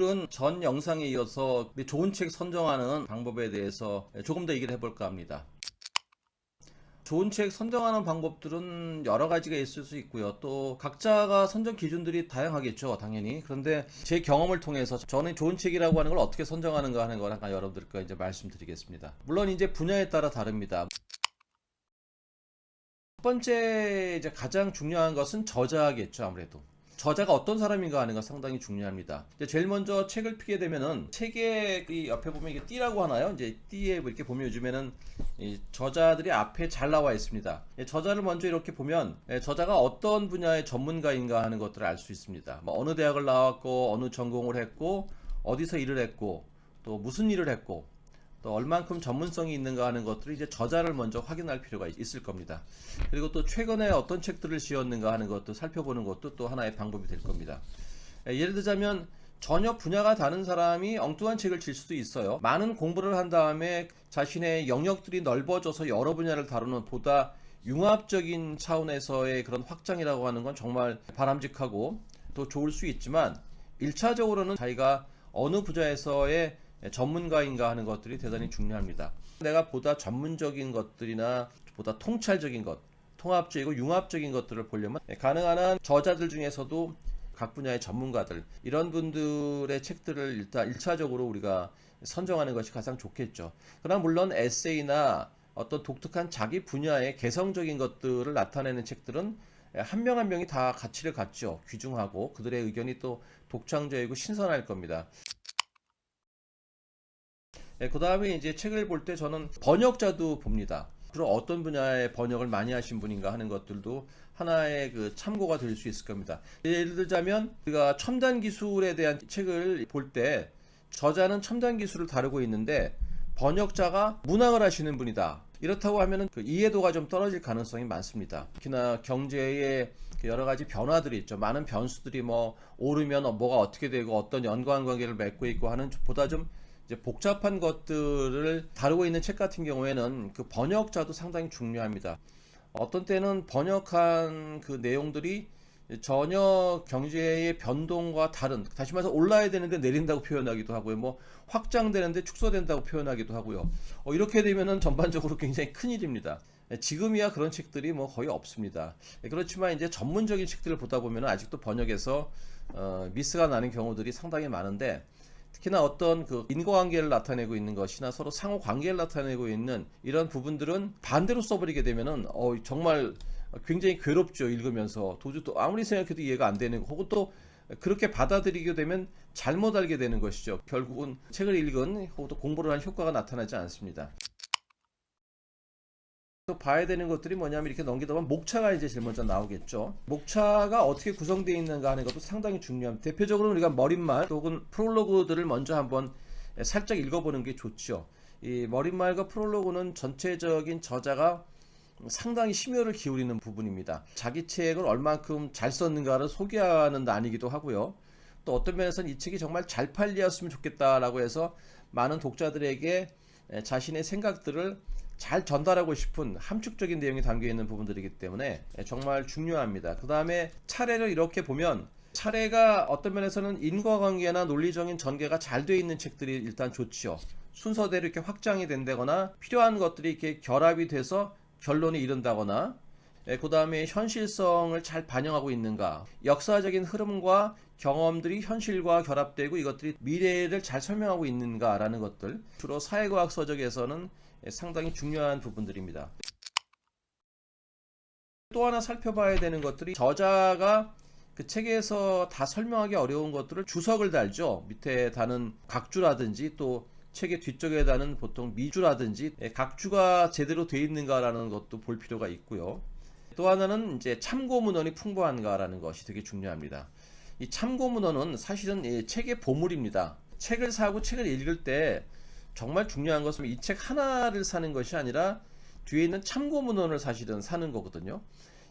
오늘은 전 영상에 이어서 좋은 책 선정하는 방법에 대해서 조금 더 얘기를 해볼까 합니다. 좋은 책 선정하는 방법들은 여러 가지가 있을 수 있고요. 또 각자가 선정 기준들이 다양하겠죠, 당연히. 그런데 제 경험을 통해서 저는 좋은 책이라고 하는 걸 어떻게 선정하는가 하는 걸 잠깐 여러분들과 이제 말씀드리겠습니다. 물론 이제 분야에 따라 다릅니다. 첫 번째 이제 가장 중요한 것은 저자겠죠, 아무래도. 저자가 어떤 사람인가 하는 거 상당히 중요합니다. 이제 제일 먼저 책을 피게 되면은 책의 이 옆에 보면 이게 띠라고 하나요? 이제 띠에 이렇게 보면 요즘에는 이 저자들이 앞에 잘 나와 있습니다. 저자를 먼저 이렇게 보면 저자가 어떤 분야의 전문가인가 하는 것들을 알 수 있습니다. 뭐 어느 대학을 나왔고 어느 전공을 했고 어디서 일을 했고 또 무슨 일을 했고 또 얼만큼 전문성이 있는가 하는 것들을 이제 저자를 먼저 확인할 필요가 있을 겁니다. 그리고 또 최근에 어떤 책들을 지었는가 하는 것도 살펴보는 것도 또 하나의 방법이 될 겁니다. 예를 들자면 전혀 분야가 다른 사람이 엉뚱한 책을 질 수도 있어요. 많은 공부를 한 다음에 자신의 영역들이 넓어져서 여러 분야를 다루는 보다 융합적인 차원에서의 그런 확장이라고 하는 건 정말 바람직하고 또 좋을 수 있지만 1차적으로는 자기가 어느 분야에서의 전문가인가 하는 것들이 대단히 중요합니다. 내가 보다 전문적인 것들이나 보다 통찰적인 것, 통합적이고 융합적인 것들을 보려면 가능한 한 저자들 중에서도 각 분야의 전문가들 이런 분들의 책들을 일단 1차적으로 우리가 선정하는 것이 가장 좋겠죠. 그러나 물론 에세이나 어떤 독특한 자기 분야의 개성적인 것들을 나타내는 책들은 한 명 한 명이 다 가치를 갖죠. 귀중하고 그들의 의견이 또 독창적이고 신선할 겁니다. 그 다음에 이제 책을 볼 때 저는 번역자도 봅니다. 주로 어떤 분야의 번역을 많이 하신 분인가 하는 것들도 하나의 그 참고가 될 수 있을 겁니다. 예를 들자면 우리가 첨단 기술에 대한 책을 볼 때 저자는 첨단 기술을 다루고 있는데 번역자가 문학을 하시는 분이다. 이렇다고 하면은 그 이해도가 좀 떨어질 가능성이 많습니다. 특히나 경제의 여러 가지 변화들이 있죠. 많은 변수들이 뭐 오르면 뭐가 어떻게 되고 어떤 연관관계를 맺고 있고 하는 보다 좀 이제 복잡한 것들을 다루고 있는 책 같은 경우에는 그 번역자도 상당히 중요합니다. 어떤 때는 번역한 그 내용들이 전혀 경제의 변동과 다른, 다시 말해서 올라야 되는데 내린다고 표현하기도 하고요. 뭐 확장되는데 축소된다고 표현하기도 하고요. 이렇게 되면은 전반적으로 굉장히 큰일입니다. 지금이야 그런 책들이 뭐 거의 없습니다. 그렇지만 이제 전문적인 책들을 보다 보면 아직도 번역에서 미스가 나는 경우들이 상당히 많은데 특히나 어떤 그 인과관계를 나타내고 있는 것이나 서로 상호 관계를 나타내고 있는 이런 부분들은 반대로 써버리게 되면은 정말 굉장히 괴롭죠. 읽으면서 도저히 또 아무리 생각해도 이해가 안 되는 혹은 또 그렇게 받아들이게 되면 잘못 알게 되는 것이죠. 결국은 책을 읽은 혹은 또 공부를 한 효과가 나타나지 않습니다. 또 봐야 되는 것들이 뭐냐면 이렇게 넘기다 보면 목차가 이제 제일 먼저 나오겠죠. 목차가 어떻게 구성되어 있는가 하는 것도 상당히 중요합니다. 대표적으로 우리가 머릿말 혹은 프롤로그들을 먼저 한번 살짝 읽어보는 게 좋죠. 이 머릿말과 프롤로그는 전체적인 저자가 상당히 심혈을 기울이는 부분입니다. 자기 책을 얼만큼 잘 썼는가를 소개하는 난이기도 하고요. 또 어떤 면에서는 이 책이 정말 잘 팔렸으면 좋겠다라고 해서 많은 독자들에게 자신의 생각들을 잘 전달하고 싶은 함축적인 내용이 담겨 있는 부분들이기 때문에 정말 중요합니다. 그 다음에 차례를 이렇게 보면 차례가 어떤 면에서는 인과관계나 논리적인 전개가 잘 되어 있는 책들이 일단 좋지요. 순서대로 이렇게 확장이 된다거나 필요한 것들이 이렇게 결합이 돼서 결론에 이른다거나 그 다음에 현실성을 잘 반영하고 있는가, 역사적인 흐름과 경험들이 현실과 결합되고 이것들이 미래를 잘 설명하고 있는가라는 것들 주로 사회과학 서적에서는 상당히 중요한 부분들입니다. 또 하나 살펴봐야 되는 것들이 저자가 그 책에서 다 설명하기 어려운 것들을 주석을 달죠. 밑에 다는 각주라든지 또 책의 뒤쪽에 다는 보통 미주라든지 각주가 제대로 되어 있는가라는 것도 볼 필요가 있고요. 또 하나는 이제 참고 문헌이 풍부한가라는 것이 되게 중요합니다. 이 참고 문헌은 사실은 이 책의 보물입니다. 책을 사고 책을 읽을 때 정말 중요한 것은 이 책 하나를 사는 것이 아니라 뒤에 있는 참고 문헌을 사실은 사는 거거든요.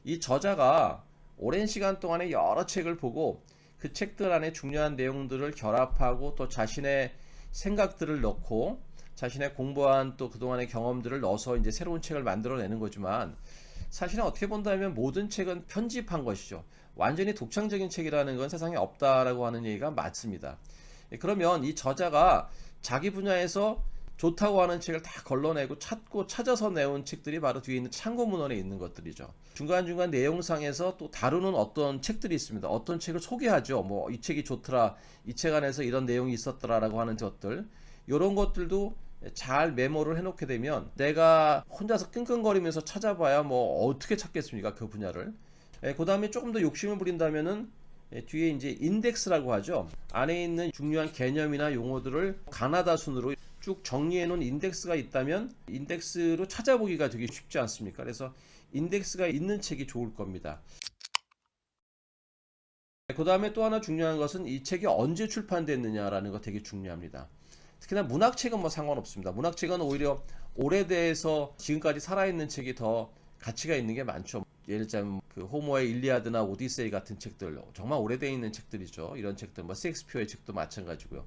이 저자가 오랜 시간 동안에 여러 책을 보고 그 책들 안에 중요한 내용들을 결합하고 또 자신의 생각들을 넣고 자신의 공부한 또 그동안의 경험들을 넣어서 이제 새로운 책을 만들어내는 거지만 사실은 어떻게 본다면 모든 책은 편집한 것이죠. 완전히 독창적인 책이라는 건 세상에 없다라고 하는 얘기가 맞습니다. 그러면 이 저자가 자기 분야에서 좋다고 하는 책을 다 걸러내고 찾아서 내온 책들이 바로 뒤에 있는 참고 문헌에 있는 것들이죠. 중간중간 내용상에서 또 다루는 어떤 책들이 있습니다. 어떤 책을 소개하죠. 뭐 이 책이 좋더라, 이 책 안에서 이런 내용이 있었더라라고 하는 것들, 이런 것들도 잘 메모를 해놓게 되면 내가 혼자서 끙끙거리면서 찾아봐야 뭐 어떻게 찾겠습니까, 그 분야를. 그 다음에 조금 더 욕심을 부린다면은 뒤에 이제 인덱스라고 하죠. 안에 있는 중요한 개념이나 용어들을 가나다 순으로 쭉 정리해 놓은 인덱스가 있다면 인덱스로 찾아보기가 되게 쉽지 않습니까? 그래서 인덱스가 있는 책이 좋을 겁니다. 그 다음에 또 하나 중요한 것은 이 책이 언제 출판됐느냐라는 거 되게 중요합니다. 특히나 문학책은 뭐 상관없습니다. 문학책은 오히려 오래돼서 지금까지 살아있는 책이 더 가치가 있는 게 많죠. 예를 들자면 그 호모의 일리아드나 오디세이 같은 책들, 정말 오래돼 있는 책들이죠. 이런 책들, 뭐 셰익스피어의 책도 마찬가지고요.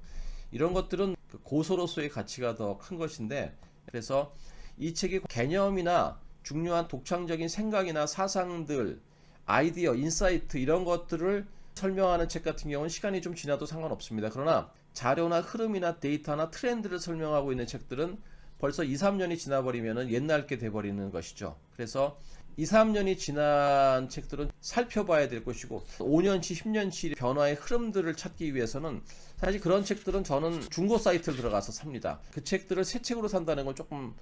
이런 것들은 그 고서로서의 가치가 더 큰 것인데, 그래서 이 책이 개념이나 중요한 독창적인 생각이나 사상들, 아이디어, 인사이트 이런 것들을 설명하는 책 같은 경우는 시간이 좀 지나도 상관없습니다. 그러나 자료나 흐름이나 데이터나 트렌드를 설명하고 있는 책들은 벌써 2, 3년이 지나버리면 옛날 게 돼버리는 것이죠. 그래서 2, 3년이 지난 책들은 살펴봐야 될 것이고 5년치, 10년치 변화의 흐름들을 찾기 위해서는 사실 그런 책들은 저는 중고 사이트를 들어가서 삽니다. 그 책들을 새 책으로 산다는 건 조금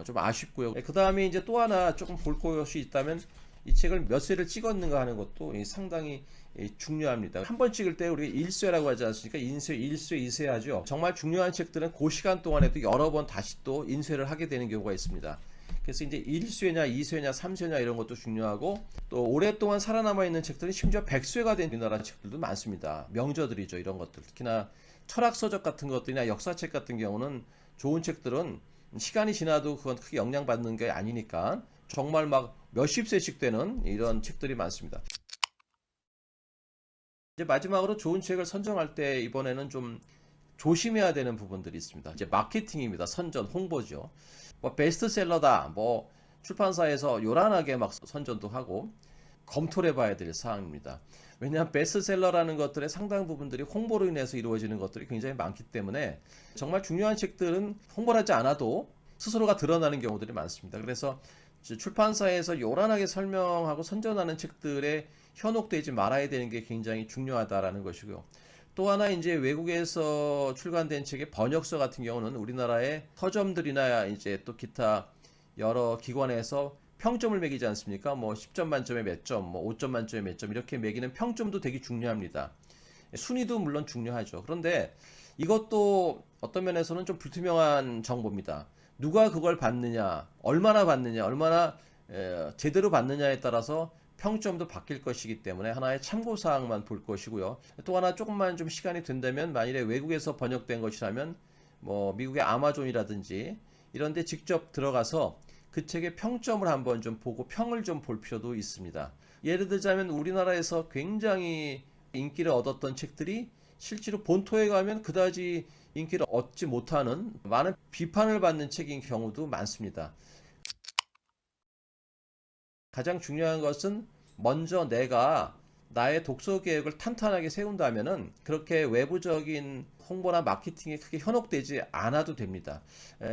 좀 아쉽고요. 그 다음에 이제 또 하나 조금 볼 것이 있다면 이 책을 몇 쇄를 찍었는가 하는 것도 상당히 중요합니다. 한 번 찍을 때 우리 1쇄라고 하지 않습니까? 인쇄, 1쇄, 2쇄 하죠. 정말 중요한 책들은 그 시간 동안에도 여러 번 다시 또 인쇄를 하게 되는 경우가 있습니다. 그래서 이제 1쇄냐, 2쇄냐, 3쇄냐 이런 것도 중요하고, 또 오랫동안 살아남아 있는 책들은 심지어 100쇄가 된 우리나라 책들도 많습니다. 명저들이죠, 이런 것들. 특히나 철학서적 같은 것들이나 역사책 같은 경우는 좋은 책들은 시간이 지나도 그건 크게 영향받는 게 아니니까 정말 막 몇십 쇄씩 되는 이런 책들이 많습니다. 이제 마지막으로 좋은 책을 선정할 때 이번에는 좀 조심해야 되는 부분들이 있습니다. 이제 마케팅입니다. 선전, 홍보죠. 뭐 베스트셀러다, 뭐 출판사에서 요란하게 막 선전도 하고 검토를 해봐야 될 사항입니다. 왜냐하면 베스트셀러라는 것들의 상당 부분들이 홍보로 인해서 이루어지는 것들이 굉장히 많기 때문에 정말 중요한 책들은 홍보를 하지 않아도 스스로가 드러나는 경우들이 많습니다. 그래서 출판사에서 요란하게 설명하고 선전하는 책들에 현혹되지 말아야 되는 게 굉장히 중요하다라는 것이고요. 또 하나 이제 외국에서 출간된 책의 번역서 같은 경우는 우리나라의 서점들이나 이제 또 기타 여러 기관에서 평점을 매기지 않습니까? 뭐 10점 만점에 몇 점, 뭐 5점 만점에 몇 점 이렇게 매기는 평점도 되게 중요합니다. 순위도 물론 중요하죠. 그런데 이것도 어떤 면에서는 좀 불투명한 정보입니다. 누가 그걸 받느냐, 얼마나 받느냐, 얼마나 제대로 받느냐에 따라서 평점도 바뀔 것이기 때문에 하나의 참고사항만 볼 것이고요. 또 하나 조금만 좀 시간이 된다면 만일에 외국에서 번역된 것이라면 뭐 미국의 아마존이라든지 이런 데 직접 들어가서 그 책의 평점을 한번 좀 보고 평을 좀 볼 필요도 있습니다. 예를 들자면 우리나라에서 굉장히 인기를 얻었던 책들이 실제로 본토에 가면 그다지 인기를 얻지 못하는 많은 비판을 받는 책인 경우도 많습니다. 가장 중요한 것은 먼저 내가 나의 독서 계획을 탄탄하게 세운다면은 그렇게 외부적인 홍보나 마케팅에 크게 현혹되지 않아도 됩니다.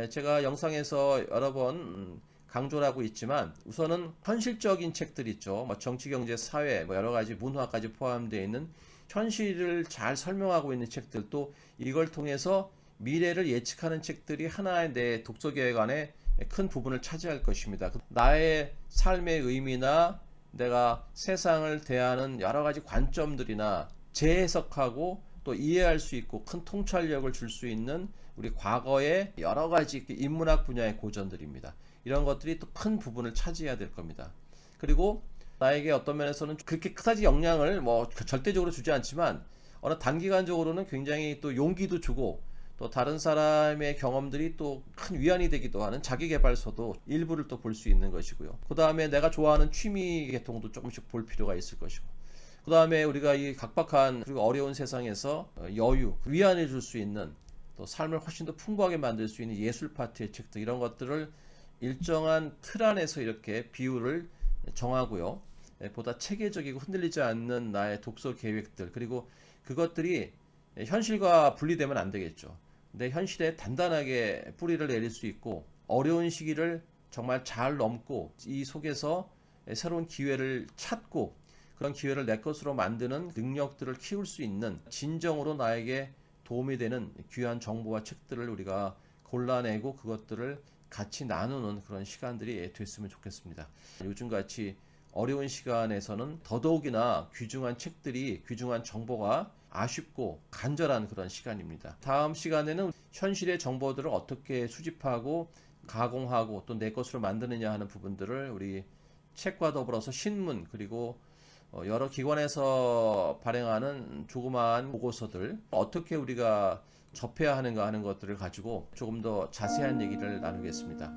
제가 영상에서 여러 번 강조를 하고 있지만 우선은 현실적인 책들 있죠. 뭐 정치, 경제, 사회, 뭐 여러 가지 문화까지 포함되어 있는 현실을 잘 설명하고 있는 책들, 또 이걸 통해서 미래를 예측하는 책들이 하나의 내 독서 계획 안에 큰 부분을 차지할 것입니다. 나의 삶의 의미나 내가 세상을 대하는 여러 가지 관점들이나 재해석하고 또 이해할 수 있고 큰 통찰력을 줄 수 있는 우리 과거의 여러 가지 인문학 분야의 고전들입니다. 이런 것들이 또 큰 부분을 차지해야 될 겁니다. 그리고 나에게 어떤 면에서는 그렇게 크다지 영향을 뭐 절대적으로 주지 않지만 어느 단기간적으로는 굉장히 또 용기도 주고 또 다른 사람의 경험들이 또 큰 위안이 되기도 하는 자기계발서도 일부를 또 볼 수 있는 것이고요. 그 다음에 내가 좋아하는 취미 계통도 조금씩 볼 필요가 있을 것이고, 그 다음에 우리가 이 각박한 그리고 어려운 세상에서 여유, 위안을 줄 수 있는 또 삶을 훨씬 더 풍부하게 만들 수 있는 예술 파트의 책들, 이런 것들을 일정한 틀 안에서 이렇게 비율을 정하고요. 보다 체계적이고 흔들리지 않는 나의 독서 계획들, 그리고 그것들이 현실과 분리되면 안 되겠죠. 근데 현실에 단단하게 뿌리를 내릴 수 있고 어려운 시기를 정말 잘 넘고 이 속에서 새로운 기회를 찾고 그런 기회를 내 것으로 만드는 능력들을 키울 수 있는 진정으로 나에게 도움이 되는 귀한 정보와 책들을 우리가 골라내고 그것들을 같이 나누는 그런 시간들이 됐으면 좋겠습니다. 요즘같이 어려운 시간에서는 더더욱이나 귀중한 책들이 귀중한 정보가 아쉽고 간절한 그런 시간입니다. 다음 시간에는 현실의 정보들을 어떻게 수집하고 가공하고 또 내 것으로 만드느냐 하는 부분들을 우리 책과 더불어서 신문 그리고 여러 기관에서 발행하는 조그마한 보고서들 어떻게 우리가 접해야 하는가 하는 것들을 가지고 조금 더 자세한 얘기를 나누겠습니다.